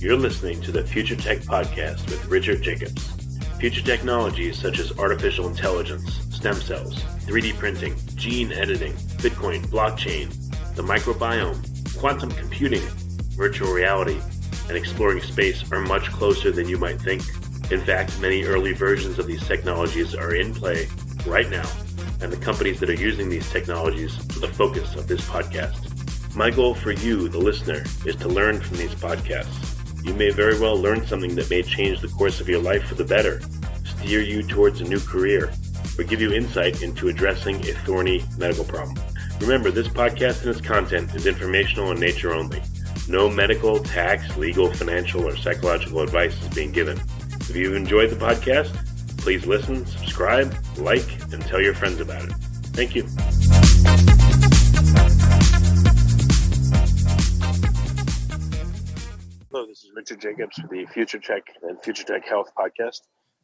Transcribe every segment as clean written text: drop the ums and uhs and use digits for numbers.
You're listening to the Future Tech Podcast with Richard Jacobs. Future technologies such as artificial intelligence, stem cells, 3D printing, gene editing, Bitcoin, blockchain, the microbiome, quantum computing, virtual reality, and exploring space are much closer than you might think. In fact, many early versions of these technologies are in play right now, and the companies that are using these technologies are the focus of this podcast. My goal for you, the listener, is to learn from these podcasts. You may very well learn something that may change the course of your life for the better, steer you towards a new career, or give you insight into addressing a thorny medical problem. Remember, this podcast and its content is informational in nature only. No medical, tax, legal, financial, or psychological advice is being given. If you've enjoyed the podcast, please listen, subscribe, like, and tell your friends about it. Thank you. Hello, this is Richard Jacobs for the Future Tech and Future Tech Health podcast.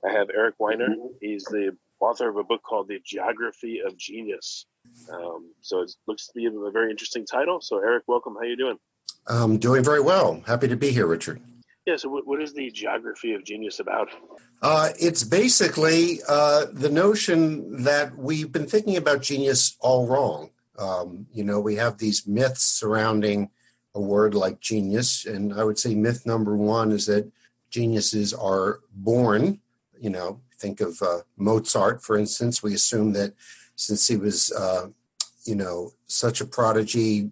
I have Eric Weiner. He's the author of a book called The Geography of Genius. So it looks to be a very interesting title. So Eric, welcome. How are you doing? I'm doing very well. Happy to be here, Richard. Yeah, so what is the Geography of Genius about? It's basically the notion that we've been thinking about genius all wrong. We have these myths surrounding a word like genius, and I would say myth number one is that geniuses are born. Think of Mozart, for instance. We assume that since he was, such a prodigy,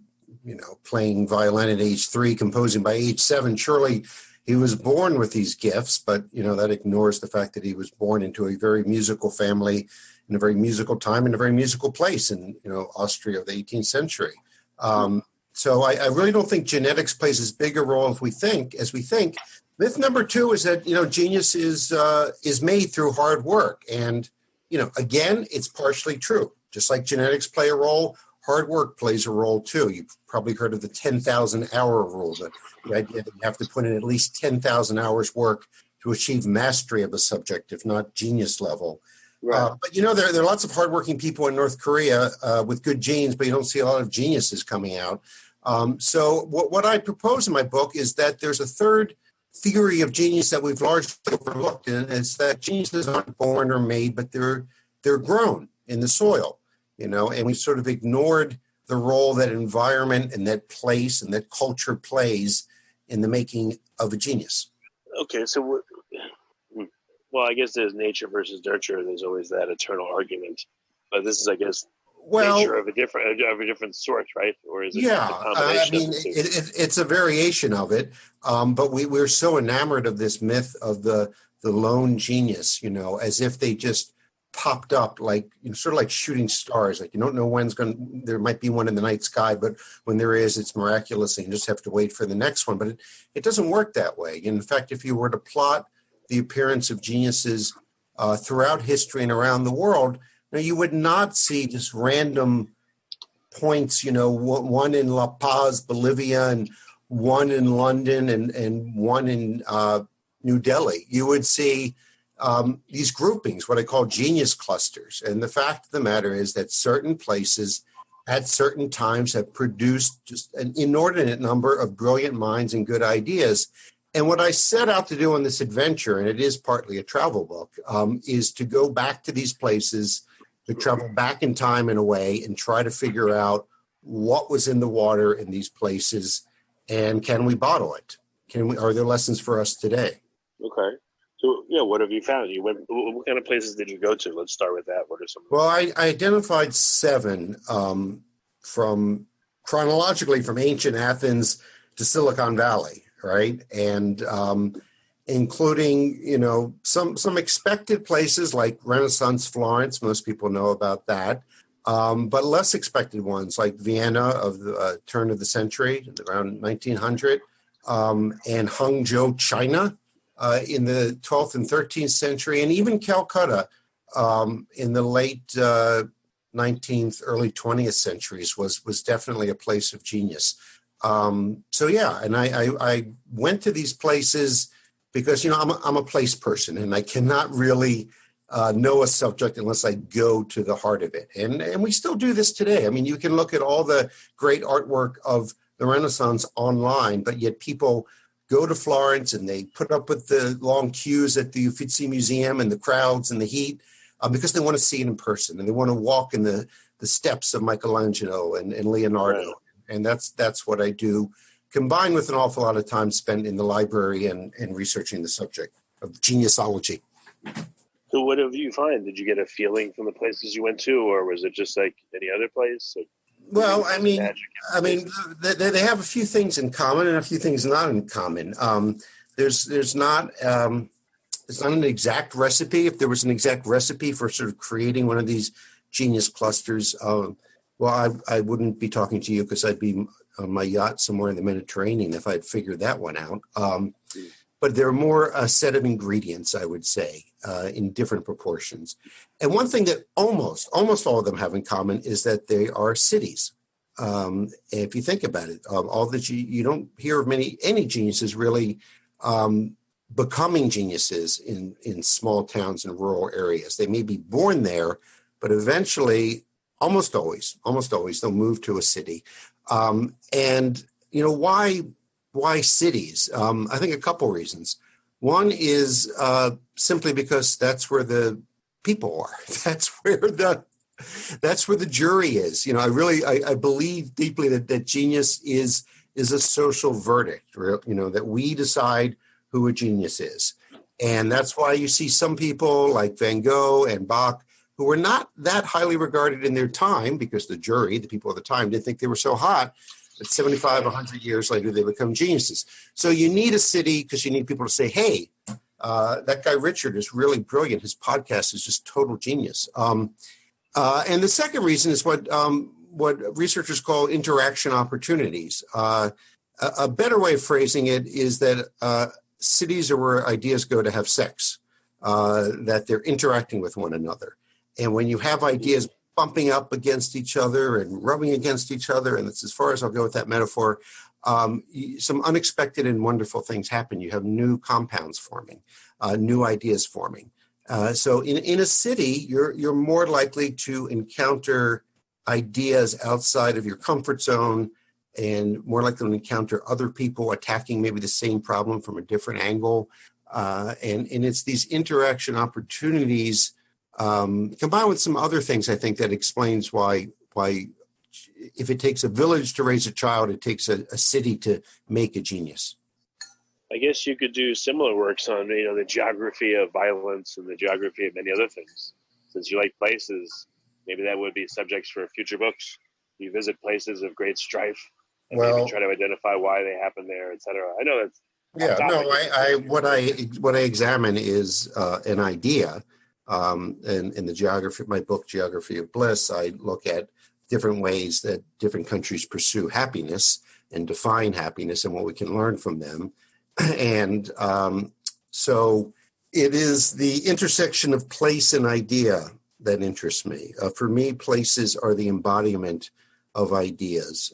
playing violin at age 3, composing by age 7, surely he was born with these gifts, but, that ignores the fact that he was born into a very musical family in a very musical time in a very musical place in, Austria of the 18th century. So I really don't think genetics plays as big a role as we think. Myth number 2 is that, genius is made through hard work. And, again, it's partially true. Just like genetics play a role, hard work plays a role too. You've probably heard of the 10,000 hour rule, the idea that you have to put in at least 10,000 hours work to achieve mastery of a subject, if not genius level. Right. But there are lots of hardworking people in North Korea with good genes, but you don't see a lot of geniuses coming out. So what I propose in my book is that there's a third theory of genius that we've largely overlooked, and it's that geniuses aren't born or made, but they're grown in the soil. And we sort of ignored the role that environment and that place and that culture plays in the making of a genius. Okay, so, I guess there's nature versus nurture. There's always that eternal argument. But this is, I guess, nature of a different sort, right? Or is it a combination of the two? It's a variation of it. But we're so enamored of this myth of the lone genius, as if they just popped up like sort of like shooting stars. Like you don't know there might be one in the night sky, but when there is, it's miraculous, and you just have to wait for the next one. But it doesn't work that way. In fact, if you were to plot the appearance of geniuses throughout history and around the world, you would not see just random points. One in La Paz, Bolivia, and one in London, and one in New Delhi. You would see these groupings, what I call genius clusters. And the fact of the matter is that certain places at certain times have produced just an inordinate number of brilliant minds and good ideas. And what I set out to do on this adventure, and it is partly a travel book, is to go back to these places, to travel back in time in a way and try to figure out what was in the water in these places, and can we bottle it? Are there lessons for us today? Okay. So, what have you found? What kind of places did you go to? Let's start with that. What are some? Well, I identified 7 from chronologically from ancient Athens to Silicon Valley, right? And including, some expected places like Renaissance Florence. Most people know about that. But less expected ones like Vienna of the turn of the century, around 1900, and Hangzhou, China, in the 12th and 13th century, and even Calcutta in the late 19th, early 20th centuries was definitely a place of genius. And I went to these places because, I'm a place person, and I cannot really know a subject unless I go to the heart of it. And we still do this today. I mean, you can look at all the great artwork of the Renaissance online, but yet people go to Florence and they put up with the long queues at the Uffizi Museum and the crowds and the heat because they want to see it in person and they want to walk in the steps of Michelangelo and Leonardo. Right. And that's what I do, combined with an awful lot of time spent in the library and researching the subject of geniusology. So what did you find? Did you get a feeling from the places you went to, or was it just like any other place? Well, I mean, they have a few things in common and a few things not in common. There's not it's not an exact recipe. If there was an exact recipe for sort of creating one of these genius clusters, well, I wouldn't be talking to you because I'd be on my yacht somewhere in the Mediterranean if I'd figured that one out. But there are more a set of ingredients, I would say, in different proportions. And one thing that almost all of them have in common is that they are cities. If you think about it, all that you don't hear of any geniuses really becoming geniuses in small towns and rural areas. They may be born there, but eventually, almost always, they'll move to a city. And why cities? I think a couple reasons. One is simply because that's where the people are. That's where the jury is. I believe deeply that genius is a social verdict. That we decide who a genius is, and that's why you see some people like Van Gogh and Bach who were not that highly regarded in their time because the jury, the people of the time, didn't think they were so hot. But 75, 100 years later, they become geniuses. So you need a city because you need people to say, hey, that guy Richard is really brilliant. His podcast is just total genius. And the second reason is what researchers call interaction opportunities. A better way of phrasing it is that cities are where ideas go to have sex, that they're interacting with one another. And when you have ideas bumping up against each other and rubbing against each other, and that's as far as I'll go with that metaphor, some unexpected and wonderful things happen. You have new compounds forming, new ideas forming. So in a city, you're more likely to encounter ideas outside of your comfort zone and more likely to encounter other people attacking maybe the same problem from a different angle. And it's these interaction opportunities combined with some other things, I think, that explains why if it takes a village to raise a child, it takes a city to make a genius. I guess you could do similar works on, the geography of violence and the geography of many other things. Since you like places, maybe that would be subjects for future books. You visit places of great strife and maybe try to identify why they happen there, et cetera. I know that's what I examine is an idea. And in my book, Geography of Bliss, I look at different ways that different countries pursue happiness and define happiness and what we can learn from them. And so it is the intersection of place and idea that interests me. For me, places are the embodiment of ideas.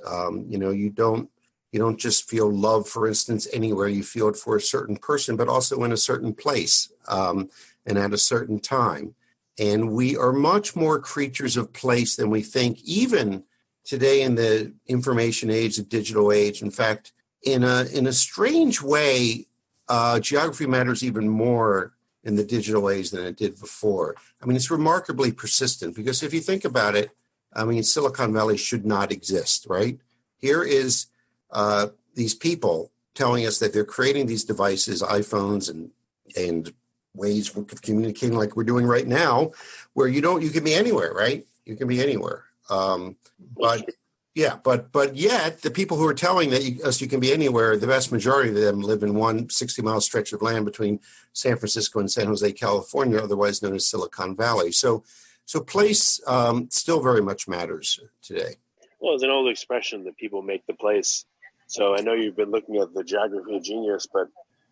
You don't just feel love, for instance, anywhere. You feel it for a certain person, but also in a certain place. And at a certain time. And we are much more creatures of place than we think, even today in the information age, the digital age. In fact, in a strange way, geography matters even more in the digital age than it did before. I mean, it's remarkably persistent because if you think about it, Silicon Valley should not exist, right? Here is these people telling us that they're creating these devices, iPhones and ways of communicating like we're doing right now, where you can be anywhere, right? You can be anywhere. But yet the people who are telling us you can be anywhere, the vast majority of them live in one 60-mile stretch of land between San Francisco and San Jose, California, otherwise known as Silicon Valley. So place still very much matters today. Well, it's an old expression that people make the place. So I know you've been looking at the geography of genius, but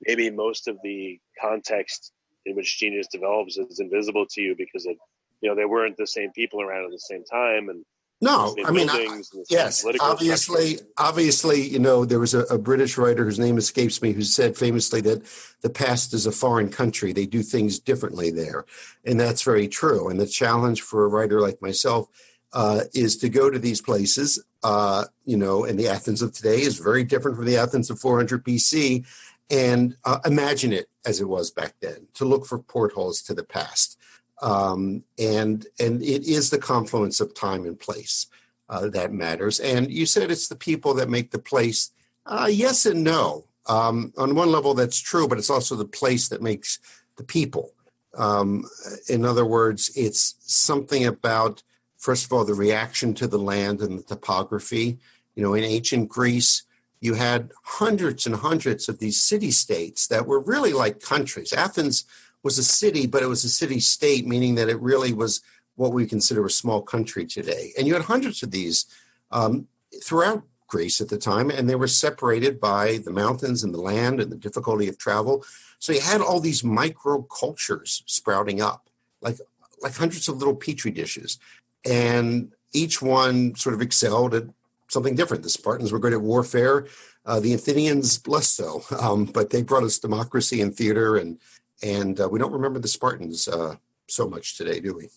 maybe most of the context in which genius develops is invisible to you because there weren't the same people around at the same time. And no, yes, obviously, there was a British writer whose name escapes me who said famously that the past is a foreign country. They do things differently there. And that's very true. And the challenge for a writer like myself is to go to these places and the Athens of today is very different from the Athens of 400 BC. And imagine it as it was back then, to look for portholes to the past. And it is the confluence of time and place that matters. And you said it's the people that make the place. Yes and no. On one level, that's true, but it's also the place that makes the people. In other words, it's something about, first of all, the reaction to the land and the topography. In ancient Greece, you had hundreds and hundreds of these city-states that were really like countries. Athens was a city, but it was a city-state, meaning that it really was what we consider a small country today. And you had hundreds of these throughout Greece at the time, and they were separated by the mountains and the land and the difficulty of travel. So you had all these microcultures sprouting up, like hundreds of little petri dishes. And each one sort of excelled at something different. The Spartans were good at warfare. The Athenians, less so. But they brought us democracy and theater, and we don't remember the Spartans so much today, do we?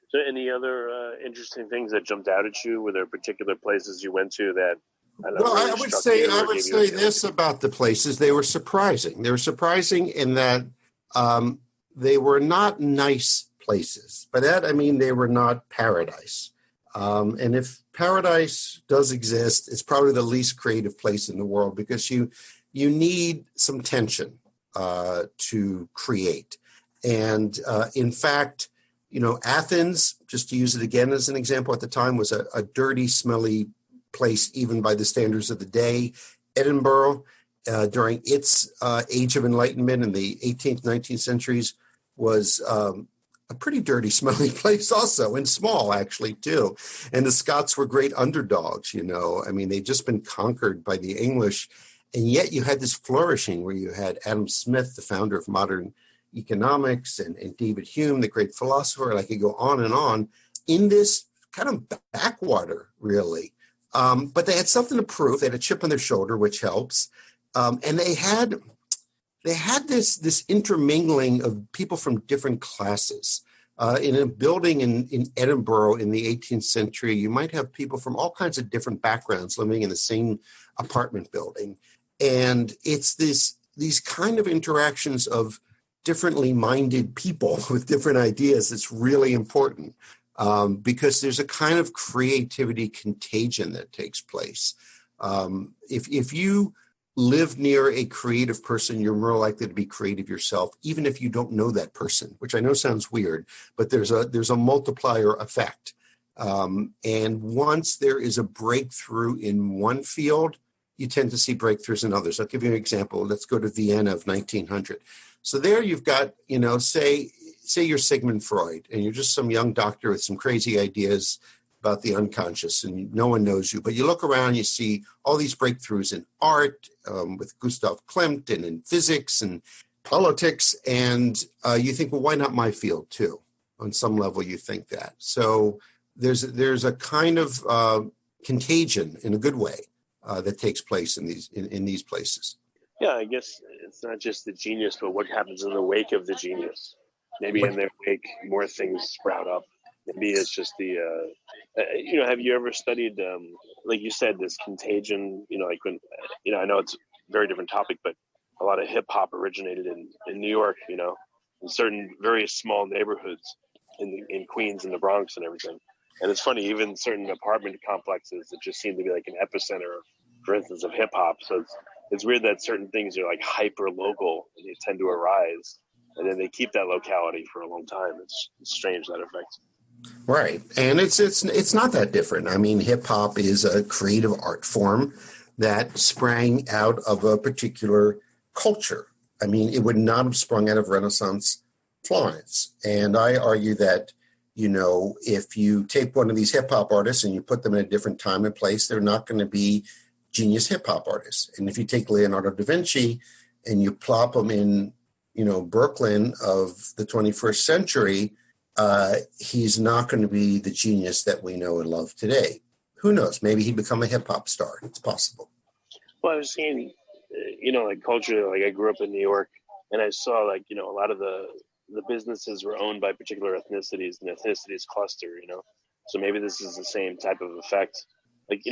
So any other interesting things that jumped out at you? Were there particular places you went to that, I would say this about the places. They were surprising. They were surprising in that they were not nice places. By that, I mean they were not paradise. And if paradise does exist, it's probably the least creative place in the world, because you need some tension to create. And in fact, Athens, just to use it again as an example, at the time was a dirty, smelly place, even by the standards of the day. Edinburgh, during its age of enlightenment in the 18th, 19th centuries, was a pretty dirty, smelly place also, and small, actually, too. And the Scots were great underdogs, they'd just been conquered by the English. And yet you had this flourishing where you had Adam Smith, the founder of modern economics, and David Hume, the great philosopher, and I could go on, in this kind of backwater, really. But they had something to prove. They had a chip on their shoulder, which helps. And they had this intermingling of people from different classes. In a building in Edinburgh in the 18th century, you might have people from all kinds of different backgrounds living in the same apartment building. And it's these kind of interactions of differently minded people with different ideas that's really important, because there's a kind of creativity contagion that takes place. If you live near a creative person, you're more likely to be creative yourself, even if you don't know that person, which I know sounds weird, but there's a multiplier effect. And once there is a breakthrough in one field, you tend to see breakthroughs in others. I'll give you an example. Let's go to Vienna of 1900. So there you've got, say you're Sigmund Freud, and you're just some young doctor with some crazy ideas about the unconscious, and no one knows you. But you look around, you see all these breakthroughs in art, with Gustav Klimt, and in physics and politics, and you think, well, why not my field too? On some level, you think that. So there's a kind of contagion in a good way that takes place in these places. Yeah, I guess it's not just the genius, but what happens in the wake of the genius. Maybe in their wake, more things sprout up. Maybe it's just the, have you ever studied, like you said, this contagion, like when, I know it's a very different topic, but a lot of hip hop originated in New York, in certain very small neighborhoods in Queens and the Bronx and everything. And it's funny, even certain apartment complexes that just seem to be like an epicenter, for instance, of hip hop. So it's weird that certain things are like hyper local and they tend to arise, and then they keep that locality for a long time. It's strange, that effect. Right. And it's not that different. I mean, hip hop is a creative art form that sprang out of a particular culture. I mean, it would not have sprung out of Renaissance Florence. And I argue that, if you take one of these hip hop artists and you put them in a different time and place, they're not going to be genius hip hop artists. And if you take Leonardo da Vinci and you plop him in, Brooklyn of the 21st century, he's not going to be the genius that we know and love today. Who knows? Maybe he'd become a hip hop star. It's possible. Well, I was seeing, like culture, like I grew up in New York, and I saw like, a lot of the businesses were owned by particular ethnicities, and ethnicities cluster, So maybe this is the same type of effect. like,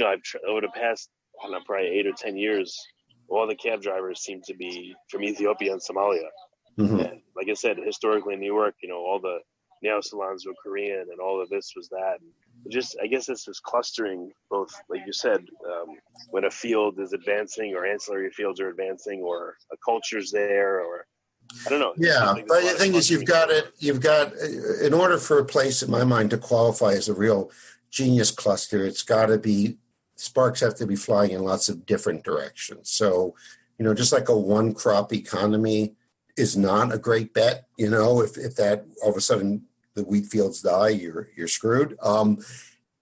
over the past, I don't know, probably 8 or 10 years, all the cab drivers seem to be from Ethiopia and Somalia. Mm-hmm. And like I said, historically in New York, all the nail salons were Korean and all of this was that. And I guess it's just clustering both, like you said, when a field is advancing or ancillary fields are advancing or a culture's there, or I don't know. Yeah, like but the thing is, you've got, in order for a place, in my mind, to qualify as a real genius cluster, it's got to be, sparks have to be flying in lots of different directions. So, just like a one crop economy is not a great bet. If that all of a sudden the wheat fields die, you're screwed.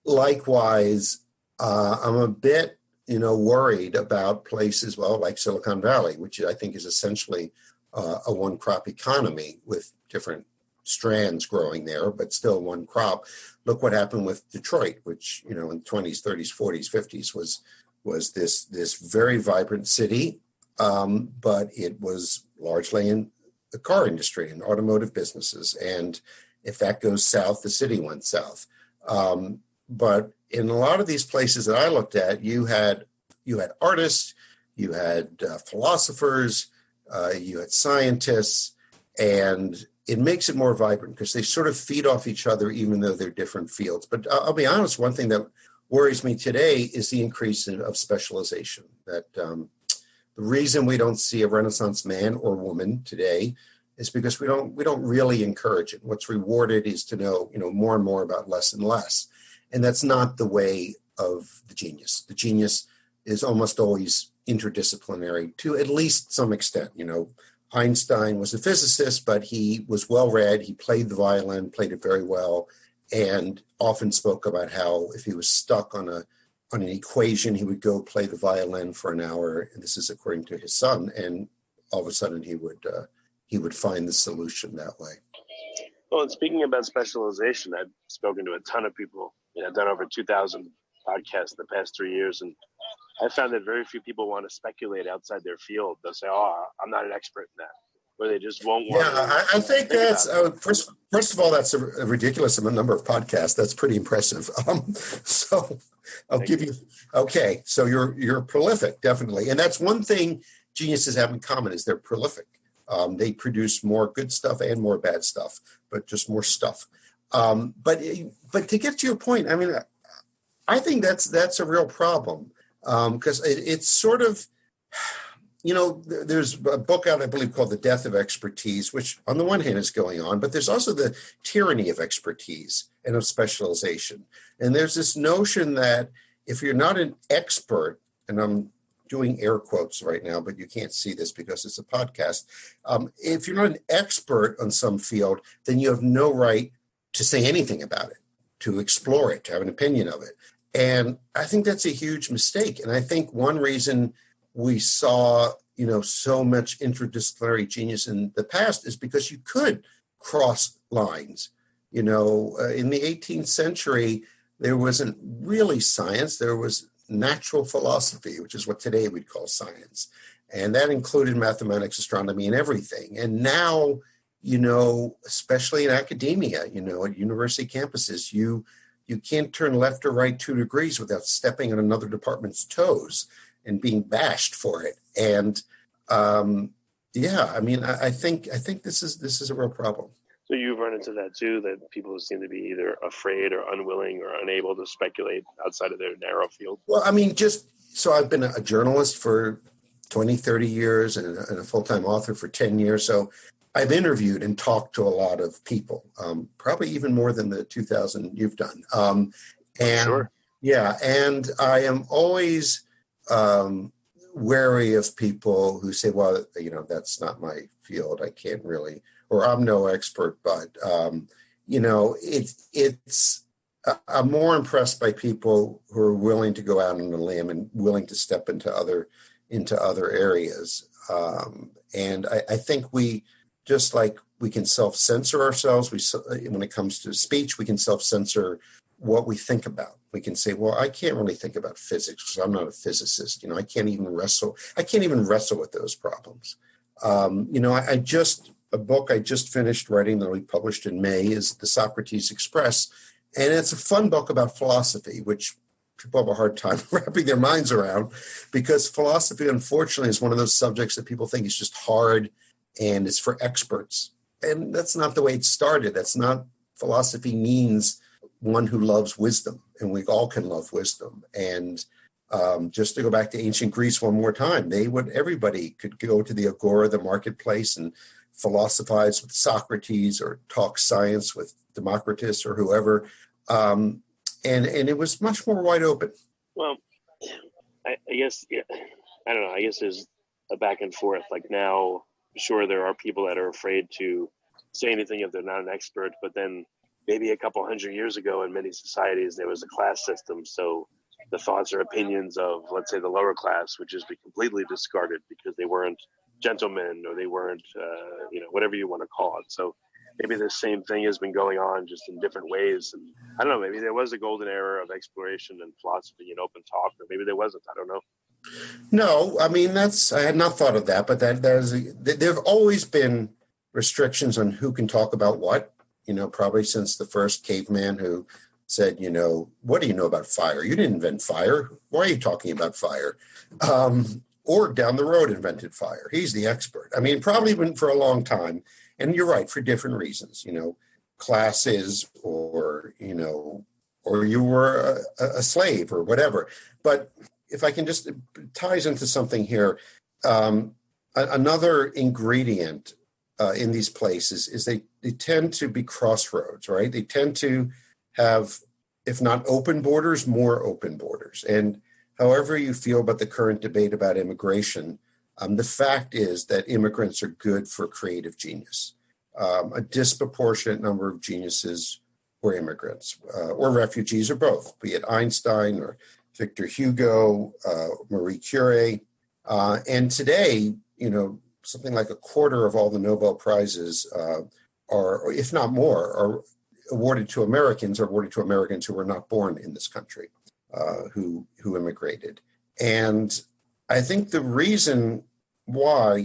Likewise, I'm a bit, worried about places, like Silicon Valley, which I think is essentially a one crop economy with different strands growing there, but still one crop. Look what happened with Detroit, which, in the 20s, 30s, 40s, 50s was this very vibrant city, but it was largely in the car industry and automotive businesses. And if that goes south, the city went south. But in a lot of these places that I looked at, you had artists, you had philosophers, you had scientists, and it makes it more vibrant because they sort of feed off each other, even though they're different fields. But I'll be honest, one thing that worries me today is the increase of specialization. That the reason we don't see a Renaissance man or woman today is because we don't really encourage it. What's rewarded is to know more and more about less and less, and that's not the way of the genius. The genius is almost always interdisciplinary to at least some extent. Einstein was a physicist, but he was well-read. He played the violin, played it very well, and often spoke about how if he was stuck on an equation, he would go play the violin for an hour. And this is according to his son, and all of a sudden he would find the solution that way. Well, and speaking about specialization, I've spoken to a ton of people. I've done over 2,000 podcasts in the past 3 years, and I found that very few people want to speculate outside their field. They'll say, "Oh, I'm not an expert in that," or they just won't want. Yeah, I think that's first of all, that's a ridiculous number of podcasts. That's pretty impressive. So I'll give you. Okay, so you're prolific, definitely, and that's one thing geniuses have in common is they're prolific. They produce more good stuff and more bad stuff, but just more stuff. But to get to your point, I mean, I think that's a real problem. Because it's sort of, there's a book out, I believe, called The Death of Expertise, which on the one hand is going on, but there's also the tyranny of expertise and of specialization. And there's this notion that if you're not an expert, and I'm doing air quotes right now, but you can't see this because it's a podcast. If you're not an expert on some field, then you have no right to say anything about it, to explore it, to have an opinion of it. And I think that's a huge mistake. And I think one reason we saw, so much interdisciplinary genius in the past is because you could cross lines. In the 18th century, there wasn't really science. There was natural philosophy, which is what today we'd call science. And that included mathematics, astronomy, and everything. And now, especially in academia, at university campuses, you can't turn left or right 2 degrees without stepping on another department's toes and being bashed for it. And I think this is a real problem. So you've run into that too, that people seem to be either afraid or unwilling or unable to speculate outside of their narrow field. Well, I mean, so I've been a journalist for 20, 30 years and a full-time author for 10 years. So I've interviewed and talked to a lot of people, probably even more than the 2,000 you've done. Sure. Yeah, and I am always wary of people who say, well, that's not my field. I can't really, or I'm no expert, but, I'm more impressed by people who are willing to go out on a limb and willing to step into other areas. And I think just like we can self-censor ourselves, when it comes to speech, we can self-censor what we think about. We can say, well, I can't really think about physics because I'm not a physicist. I can't even wrestle with those problems. A book I just finished writing that will be published in May is The Socrates Express. And it's a fun book about philosophy, which people have a hard time wrapping their minds around, because philosophy, unfortunately, is one of those subjects that people think is just hard and it's for experts. And that's not the way it started. That's not, philosophy means one who loves wisdom, and we all can love wisdom. And just to go back to ancient Greece one more time, everybody could go to the agora, the marketplace, and philosophize with Socrates or talk science with Democritus or whoever. And it was much more wide open. Well, I guess, yeah, I don't know. I guess there's a back and forth. Like now, sure, there are people that are afraid to say anything if they're not an expert, but then maybe a couple hundred years ago in many societies, there was a class system. So the thoughts or opinions of, let's say, the lower class would just be completely discarded because they weren't gentlemen or they weren't, whatever you want to call it. So maybe the same thing has been going on just in different ways. And I don't know, maybe there was a golden era of exploration and philosophy and open talk, or maybe there wasn't. I don't know. No, I mean, I had not thought of that, but there have always been restrictions on who can talk about what, probably since the first caveman who said, what do you know about fire? You didn't invent fire. Why are you talking about fire? Or down the road invented fire. He's the expert. I mean, probably been for a long time. And you're right, for different reasons, classes or you were a slave or whatever. But if I can just, it ties into something here. Another ingredient in these places is they tend to be crossroads, right? They tend to have, if not open borders, more open borders. And however you feel about the current debate about immigration, the fact is that immigrants are good for creative genius. A disproportionate number of geniuses were immigrants or refugees or both, be it Einstein or Victor Hugo, Marie Curie. And today, something like a quarter of all the Nobel Prizes are, if not more, are awarded to Americans who were not born in this country, who immigrated. And I think the reason why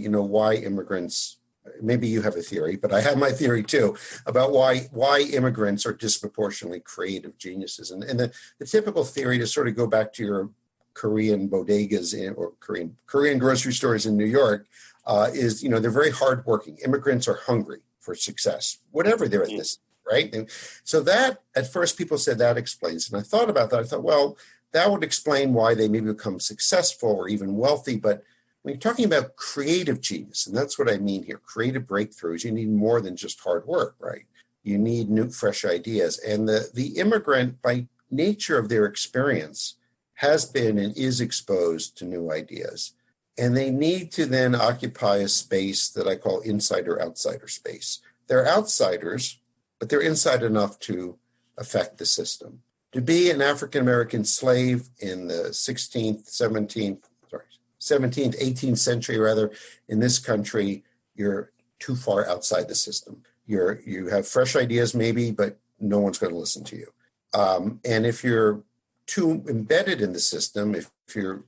immigrants, maybe you have a theory, but I have my theory too, about why immigrants are disproportionately creative geniuses. And the typical theory, to sort of go back to your Korean bodegas or Korean grocery stores in New York, is, they're very hardworking. Immigrants are hungry for success, whatever their ethnicity, right? And so that, at first people said that explains. And I thought about that. I thought, well, that would explain why they maybe become successful or even wealthy. But when you're talking about creative genius, and that's what I mean here, creative breakthroughs, you need more than just hard work, right? You need new, fresh ideas. And the immigrant, by nature of their experience, has been and is exposed to new ideas. And they need to then occupy a space that I call insider-outsider space. They're outsiders, but they're inside enough to affect the system. To be an African-American slave in the 17th, 18th century rather, in this country, you're too far outside the system. You have fresh ideas maybe, but no one's going to listen to you. And if you're too embedded in the system, if you're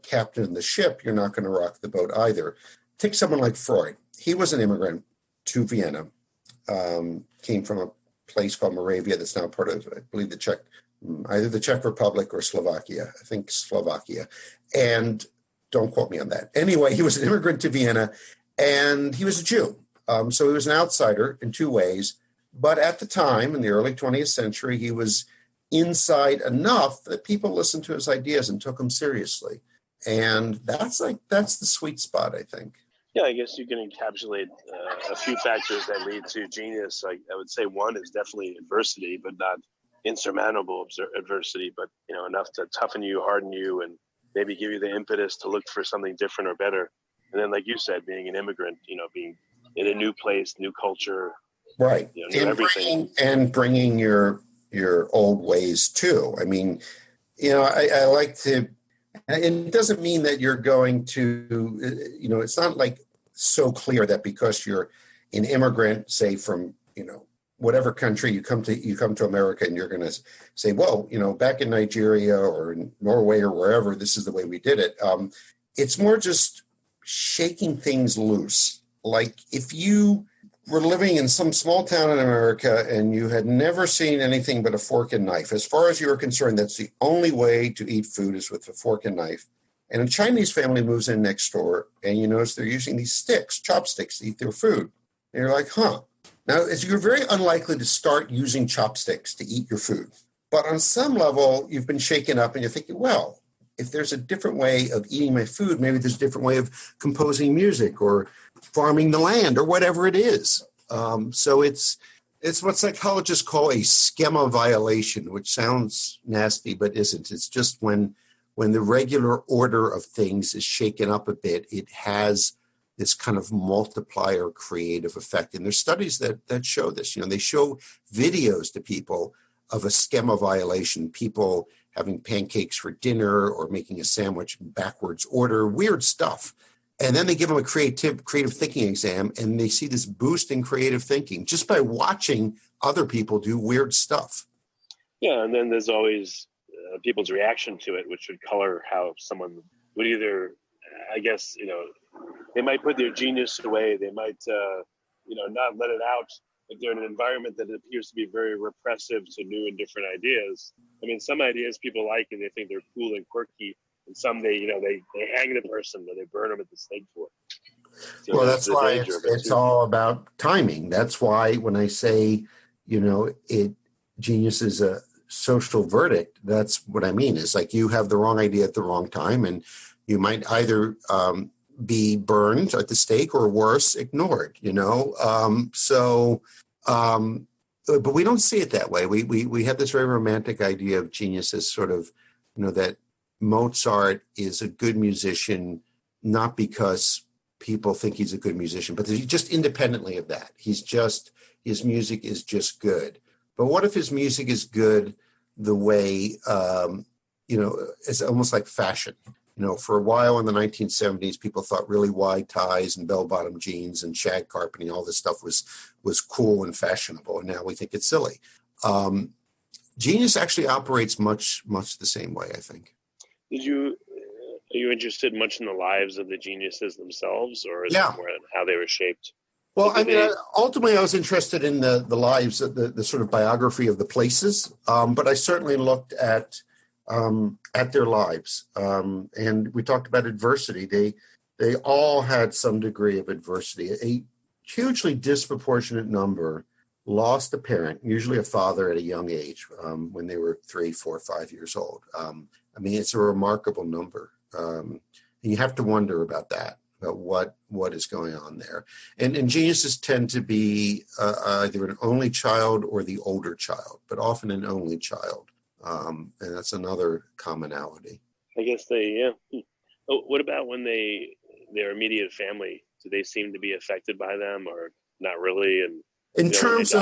captain of the ship, you're not going to rock the boat either. Take someone like Freud. He was an immigrant to Vienna, came from a place called Moravia that's now part of, I believe, either the Czech Republic or Slovakia. I think Slovakia. And don't quote me on that. Anyway, he was an immigrant to Vienna, and he was a Jew. So he was an outsider in two ways. But at the time, in the early 20th century, he was inside enough that people listened to his ideas and took him seriously. And that's the sweet spot, I think. Yeah, I guess you can encapsulate a few factors that lead to genius. I would say one is definitely adversity, but not insurmountable adversity, but enough to toughen you, harden you, and maybe give you the impetus to look for something different or better. And then, like you said, being an immigrant, being in a new place, new culture, right, new everything, bringing your old ways too. I mean, I like to. And it doesn't mean that you're going to, it's not like so clear that because you're an immigrant, say from, whatever country you come to America and you're going to say, well, back in Nigeria or in Norway or wherever, this is the way we did it. It's more just shaking things loose. Like if you were living in some small town in America and you had never seen anything but a fork and knife. As far as you were concerned, that's the only way to eat food is with a fork and knife. And a Chinese family moves in next door and you notice they're using these sticks, chopsticks, to eat their food. And you're like, huh. Now, you're very unlikely to start using chopsticks to eat your food. But on some level, you've been shaken up and you're thinking, well, if there's a different way of eating my food, maybe there's a different way of composing music or farming the land or whatever it is. So it's what psychologists call a schema violation, which sounds nasty, but isn't. It's just when the regular order of things is shaken up a bit, it has this kind of multiplier creative effect. And there's studies that show this. They show videos to people of a schema violation, people having pancakes for dinner or making a sandwich in backwards order, weird stuff. And then they give them a creative thinking exam, and they see this boost in creative thinking just by watching other people do weird stuff. Yeah, and then there's always people's reaction to it, which would color how someone would either, I guess, they might put their genius away. They might, not let it out if they're in an environment that appears to be very repressive to new and different ideas. I mean, some ideas people like and they think they're cool and quirky, and some they hang the person or they burn them at the stake for. So well, that's why it's all about timing. That's why when I say, genius is a social verdict, that's what I mean. It's like you have the wrong idea at the wrong time, and you might either be burned at the stake or worse, ignored, but we don't see it that way. We have this very romantic idea of genius as sort of, that Mozart is a good musician, not because people think he's a good musician, but just independently of that. His music is just good. But what if his music is good the way, it's almost like fashion? For a while in the 1970s, people thought really wide ties and bell-bottom jeans and shag carpeting, all this stuff was cool and fashionable, and now we think it's silly. Genius actually operates much the same way, I think. Are you interested much in the lives of the geniuses themselves, or is it more in how they were shaped? Well, ultimately, I was interested in the lives, the sort of biography of the places, but I certainly looked at their lives. And we talked about adversity. They all had some degree of adversity. A hugely disproportionate number lost a parent, usually a father at a young age, when they were 3, 4, 5 years old. It's a remarkable number. And you have to wonder about that, about what is going on there. And geniuses tend to be either an only child or the older child, but often an only child. And that's another commonality. I guess what about when their immediate family, do they seem to be affected by them or not really? And in terms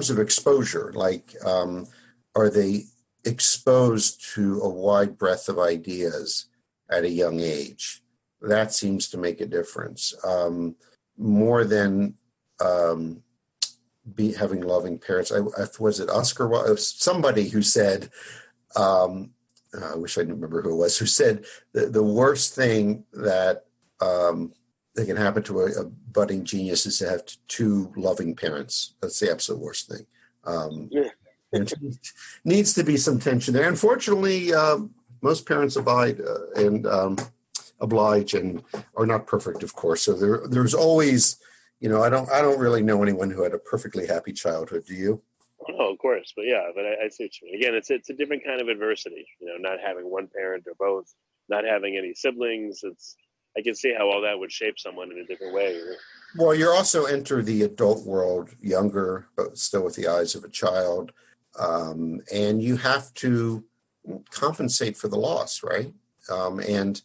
of exposure, like, are they exposed to a wide breadth of ideas at a young age? That seems to make a difference. More than having loving parents. Was it Oscar Wilde? Somebody who said, I wish I remember who it was, who said the worst thing that can happen to a budding genius is to have 2 loving parents. That's the absolute worst thing. And needs to be some tension there. Unfortunately, most parents abide and oblige and are not perfect, of course. So there's always, I don't really know anyone who had a perfectly happy childhood. Do you? Oh, of course, but I see what you mean. Again, it's a different kind of adversity. Not having one parent or both, not having any siblings. I can see how all that would shape someone in a different way. Well, you also enter the adult world younger, but still with the eyes of a child, and you have to compensate for the loss, right? And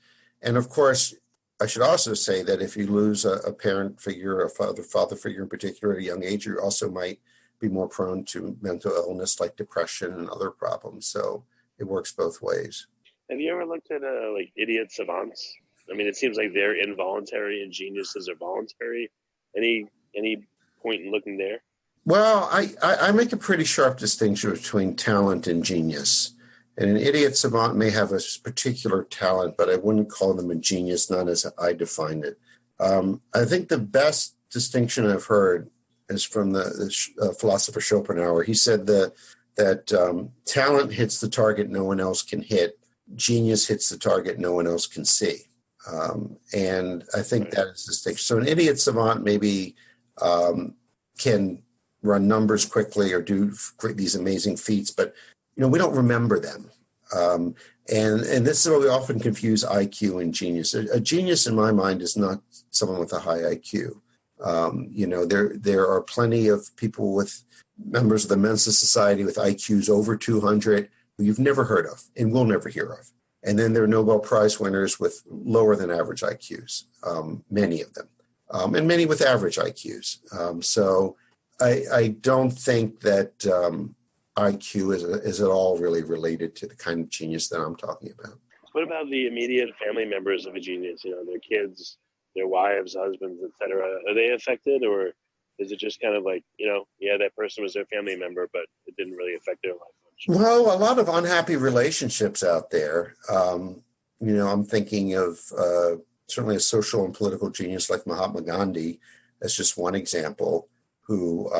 of course, I should also say that if you lose a parent figure, a father figure in particular at a young age, you also might be more prone to mental illness like depression and other problems. So it works both ways. Have you ever looked at like idiot savants? It seems like they're involuntary and geniuses are voluntary. Any point in looking there? Well, I make a pretty sharp distinction between talent and genius. And an idiot savant may have a particular talent, but I wouldn't call them a genius, not as I define it. I think the best distinction I've heard is from the philosopher Schopenhauer. He said that talent hits the target no one else can hit. Genius hits the target no one else can see. And I think that is the distinction. So an idiot savant maybe can run numbers quickly or do these amazing feats, but we don't remember them. And this is where we often confuse IQ and genius. A genius, in my mind, is not someone with a high IQ. There are plenty of people with members of the Mensa Society with IQs over 200 who you've never heard of and will never hear of. And then there are Nobel Prize winners with lower than average IQs, many of them, and many with average IQs. So I don't think that IQ is at all really related to the kind of genius that I'm talking about. What about the immediate family members of a genius? Their kids, their wives, husbands, etc. Are they affected, or is it just kind of like, that person was their family member, but it didn't really affect their life much? Well, a lot of unhappy relationships out there. I'm thinking of certainly a social and political genius like Mahatma Gandhi as just one example, who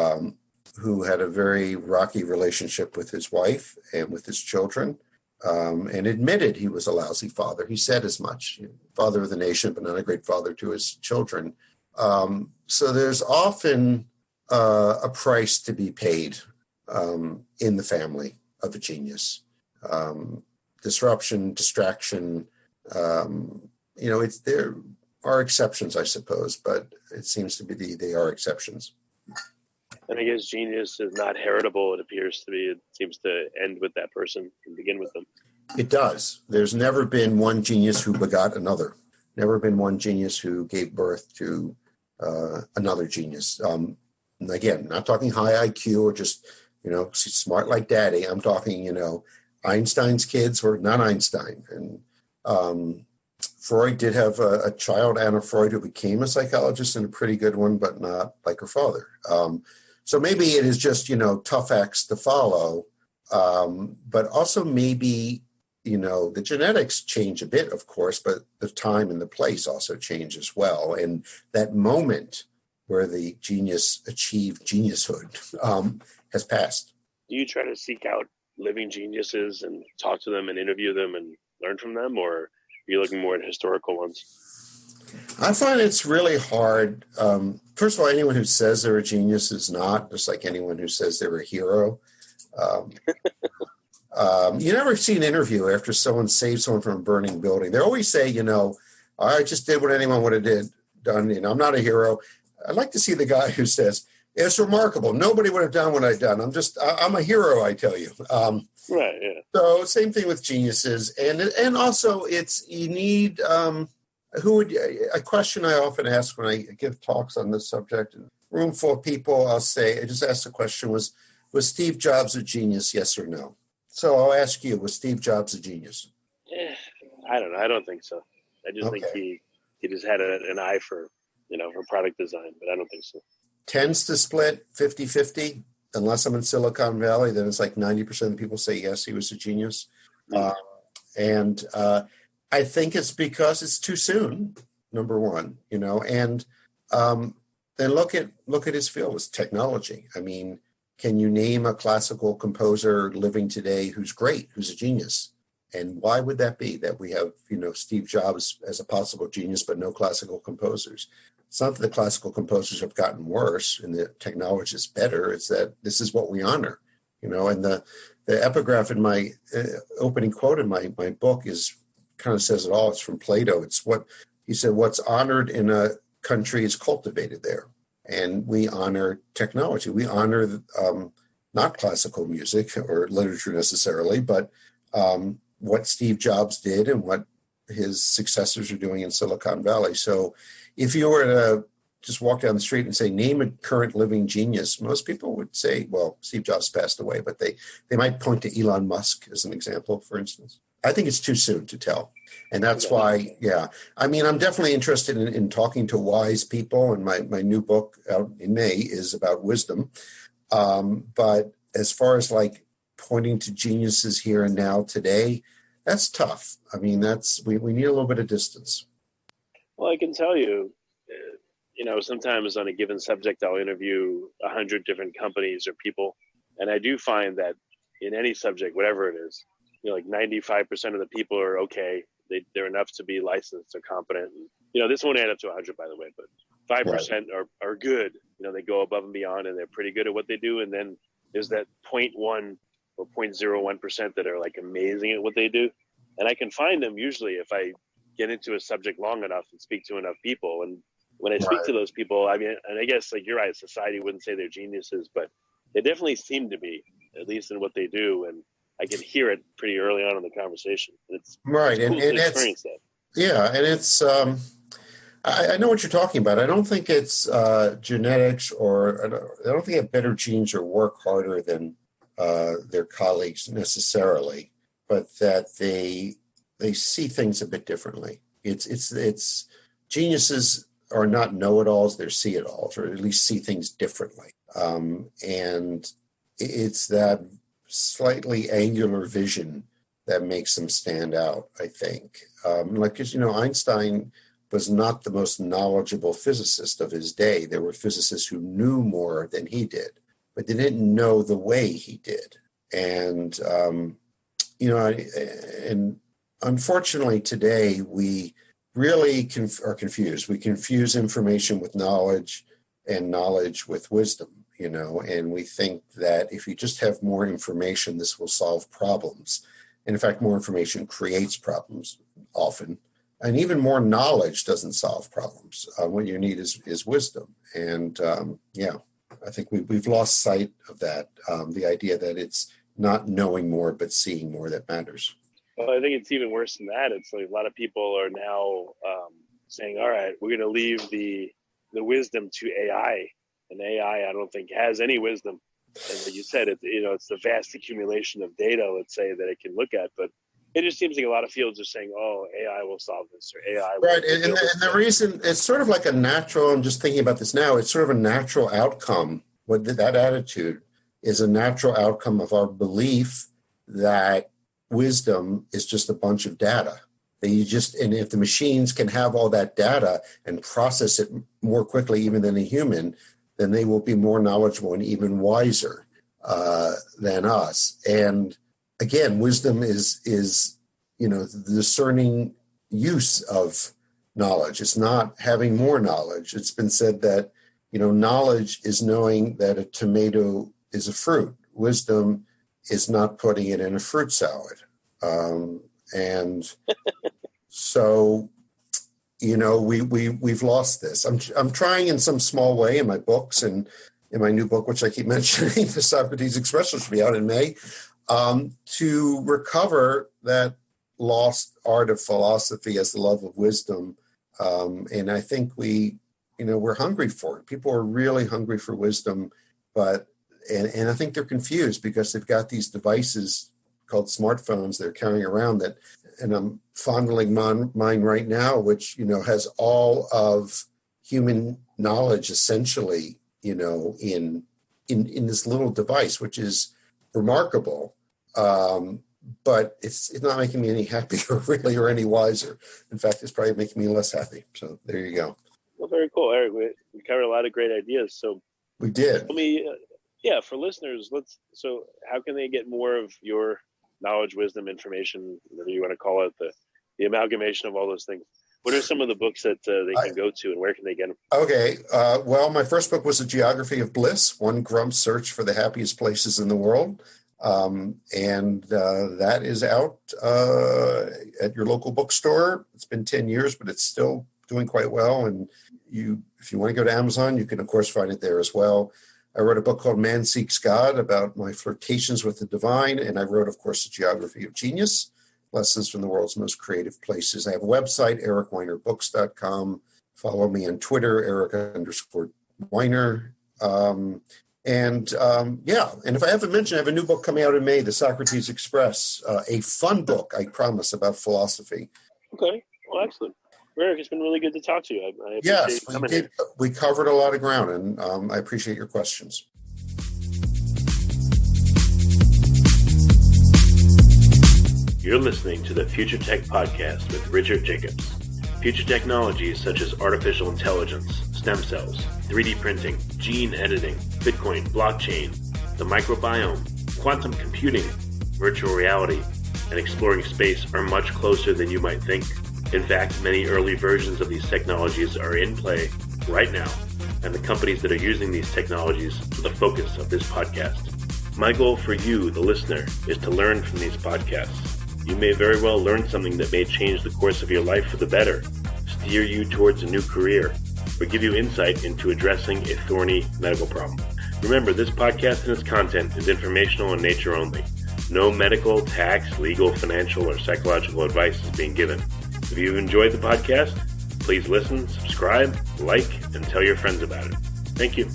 had a very rocky relationship with his wife and with his children, and admitted he was a lousy father. He said as much, father of the nation, but not a great father to his children. So there's often a price to be paid in the family of a genius. Disruption, distraction, there are exceptions, I suppose, but it seems to be they are exceptions. And I guess genius is not heritable, it appears to be. It seems to end with that person and begin with them. It does. There's never been one genius who begot another. Never been one genius who gave birth to another genius. And again, not talking high IQ or just, smart like daddy. I'm talking, Einstein's kids were not Einstein. And Freud did have a child, Anna Freud, who became a psychologist and a pretty good one, but not like her father. So maybe it is just, tough acts to follow, but also maybe, the genetics change a bit, of course, but the time and the place also change as well. And that moment where the genius achieved geniushood has passed. Do you try to seek out living geniuses and talk to them and interview them and learn from them, or are you looking more at historical ones? I find it's really hard. First of all, anyone who says they're a genius is not, just like anyone who says they're a hero. You never see an interview after someone saves someone from a burning building. They always say, I just did what anyone would have done. I'm not a hero. I'd like to see the guy who says, it's remarkable. Nobody would have done what I've done. I'm a hero, I tell you. Right, yeah. So same thing with geniuses. And also you need... a question I often ask when I give talks on this subject, in a room full of people, I just ask the question, was Steve Jobs a genius, yes or no? So I'll ask you, was Steve Jobs a genius? I don't know. I don't think so. I just think he just had an eye for, for product design, but I don't think so. Tends to split 50-50. Unless I'm in Silicon Valley, then it's like 90% of the people say, yes, he was a genius. Mm-hmm. I think it's because it's too soon, number one, and then look at his field with technology. I mean, can you name a classical composer living today who's great, who's a genius? And why would that be that we have, Steve Jobs as a possible genius, but no classical composers? It's not that the classical composers have gotten worse and the technology is better. It's that this is what we honor, and the epigraph in my opening quote in my book kind of says it all. It's from Plato. It's what he said, what's honored in a country is cultivated there. And we honor technology. We honor not classical music or literature necessarily, but what Steve Jobs did and what his successors are doing in Silicon Valley. So if you were to just walk down the street and say, name a current living genius, most people would say, well, Steve Jobs passed away, but they might point to Elon Musk as an example, for instance. I think it's too soon to tell. And that's why, I mean, I'm definitely interested in talking to wise people. And my new book out in May is about wisdom. But as far as like pointing to geniuses here and now today, that's tough. I mean, we need a little bit of distance. Well, I can tell you, sometimes on a given subject, I'll interview 100 different companies or people. And I do find that in any subject, whatever it is, like 95% of the people are okay. They're enough to be licensed or competent. And, this won't add up to 100, by the way, but 5% are good. They go above and beyond and they're pretty good at what they do. And then there's that 0.1 or 0.01% that are like amazing at what they do. And I can find them usually if I get into a subject long enough and speak to enough people. And when I speak to those people, I mean, and I guess like you're right, society wouldn't say they're geniuses, but they definitely seem to be, at least in what they do. And I can hear it pretty early on in the conversation. It's cool and to experience that. Yeah, and it's I know what you're talking about. I don't think it's genetics, or I don't think they have better genes or work harder than their colleagues necessarily, but that they see things a bit differently. It's geniuses are not know-it-alls; they're see-it-alls, or at least see things differently. And it's that slightly angular vision that makes them stand out, I think. Because, Einstein was not the most knowledgeable physicist of his day. There were physicists who knew more than he did, but they didn't know the way he did. And, and unfortunately today we really are confused. We confuse information with knowledge and knowledge with wisdom. And we think that if you just have more information, this will solve problems. And in fact, more information creates problems often. And even more knowledge doesn't solve problems. What you need is wisdom. And I think we've lost sight of that, the idea that it's not knowing more, but seeing more that matters. Well, I think it's even worse than that. It's like a lot of people are now saying, all right, we're going to leave the wisdom to AI. And AI, I don't think, has any wisdom. And like you said, it's the vast accumulation of data, let's say, that it can look at. But it just seems like a lot of fields are saying, oh, AI will solve this, or AI will. Right, and the reason, it's sort of like a natural, I'm just thinking about this now, it's sort of a natural outcome. That attitude is a natural outcome of our belief that wisdom is just a bunch of data. And if the machines can have all that data and process it more quickly even than a human, then they will be more knowledgeable and even wiser than us. And again, wisdom is the discerning use of knowledge. It's not having more knowledge. It's been said that, knowledge is knowing that a tomato is a fruit. Wisdom is not putting it in a fruit salad. And so, we've lost this. I'm trying in some small way in my books and in my new book, which I keep mentioning, the Socrates Express, which will be out in May, to recover that lost art of philosophy as the love of wisdom. And I think we're hungry for it. People are really hungry for wisdom, and I think they're confused because they've got these devices called smartphones they're carrying around that, and I'm fondling mine right now, which, has all of human knowledge essentially, in this little device, which is remarkable. But it's not making me any happier really, or any wiser. In fact, it's probably making me less happy. So there you go. Well, very cool, Eric. We covered a lot of great ideas. So we did. Let me, for listeners, so how can they get more of your knowledge, wisdom, information, whatever you want to call it, the amalgamation of all those things? What are some of the books that they can go to, and where can they get them? Okay. Well, my first book was A Geography of Bliss, One Grump's Search for the Happiest Places in the World. And that is out at your local bookstore. It's been 10 years, but it's still doing quite well. And if you want to go to Amazon, you can, of course, find it there as well. I wrote a book called Man Seeks God about my flirtations with the divine. And I wrote, of course, A Geography of Genius, Lessons from the World's Most Creative Places. I have a website, ericweinerbooks.com. Follow me on Twitter, Eric_Weiner. And if I haven't mentioned, I have a new book coming out in May, The Socrates Express, a fun book, I promise, about philosophy. Okay, well, excellent. Eric, it's been really good to talk to you. I appreciate yes, you coming here. We covered a lot of ground, and I appreciate your questions. You're listening to the Future Tech Podcast with Richard Jacobs. Future technologies such as artificial intelligence, stem cells, 3D printing, gene editing, Bitcoin, blockchain, the microbiome, quantum computing, virtual reality, and exploring space are much closer than you might think. In fact, many early versions of these technologies are in play right now, and the companies that are using these technologies are the focus of this podcast. My goal for you, the listener, is to learn from these podcasts. You may very well learn something that may change the course of your life for the better, steer you towards a new career, or give you insight into addressing a thorny medical problem. Remember, this podcast and its content is informational in nature only. No medical, tax, legal, financial, or psychological advice is being given. If you've enjoyed the podcast, please listen, subscribe, like, and tell your friends about it. Thank you.